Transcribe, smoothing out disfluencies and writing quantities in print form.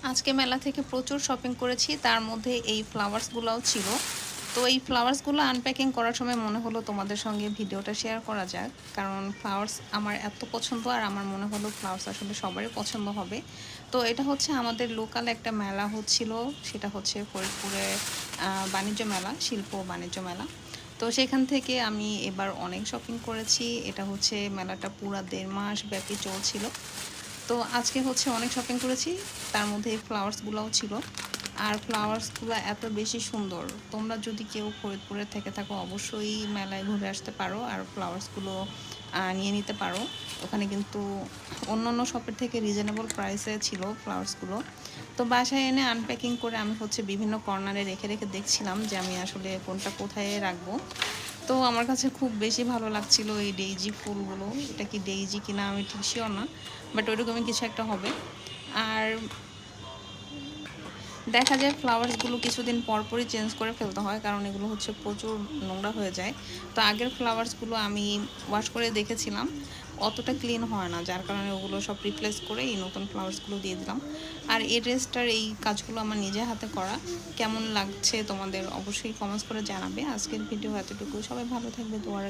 আজকে মেলা থেকে প্রচুর শপিং করেছি, তার মধ্যে এই ফ্লাওয়ার্সগুলোও ছিল। তো এই ফ্লাওয়ার্সগুলো আনপ্যাকিং করার সময় মনে হলো তোমাদের সঙ্গে ভিডিওটা শেয়ার করা যাক, কারণ ফ্লাওয়ার্স আমার এত পছন্দ আর আমার মনে হলো ফ্লাওয়ার্স আসলে সবারই পছন্দ হবে। তো এটা হচ্ছে আমাদের লোকাল একটা মেলা হচ্ছিল, সেটা হচ্ছে ফরিদপুরে বাণিজ্য মেলা, শিল্প বাণিজ্য মেলা। তো সেখান থেকে আমি এবার অনেক শপিং করেছি। এটা হচ্ছে মেলাটা পুরা 1.5 মাস ব্যাপী চলছিল। তো আজকে হচ্ছে অনেক শপিং করেছি, তার মধ্যে এই ফ্লাওয়ার্সগুলোও ছিল। আর ফ্লাওয়ার্সগুলো এত বেশি সুন্দর, তোমরা যদি কেউ ফরিদপুরে থেকে থাকো অবশ্যই মেলায় ঘুরে আসতে পারো আর ফ্লাওয়ার্সগুলো নিয়ে নিতে পারো। ওখানে কিন্তু অন্য অন্য শপের থেকে রিজনেবল প্রাইসে ছিল ফ্লাওয়ার্সগুলো। তো বাসায় এনে আনপ্যাকিং করে আমি হচ্ছে বিভিন্ন কর্নারে রেখে রেখে দেখছিলাম যে আমি আসলে কোনটা কোথায় রাখবো। তো আমার কাছে খুব বেশি ভালো লাগছিল এই ডেইজি ফুলগুলো। এটা কি ডেইজি কিনা আমি ঠিক শিওর না, বাট ওইরকমই কিছু একটা হবে। আর দেখা যায় ফ্লাওয়ার্সগুলো কিছুদিন পরপরই চেঞ্জ করে ফেলতে হয়, কারণ এগুলো হচ্ছে প্রচুর নোংরা হয়ে যায়। তো আগের ফ্লাওয়ার্সগুলো আমি ওয়াশ করে দেখেছিলাম, অতটা ক্লিন হয় না, যার কারণে ওগুলো সব রিপ্লেস করে এই নতুন ফ্লাওয়ার্সগুলো দিয়ে দিলাম। আর এই ড্রেসটার এই কাজগুলো আমার নিজে হাতে করা। কেমন লাগছে তোমাদের অবশ্যই কমেন্টস করে জানাবে। আজকের ভিডিও এতটুকু, সবাই ভালো থাকবে, দোয়ার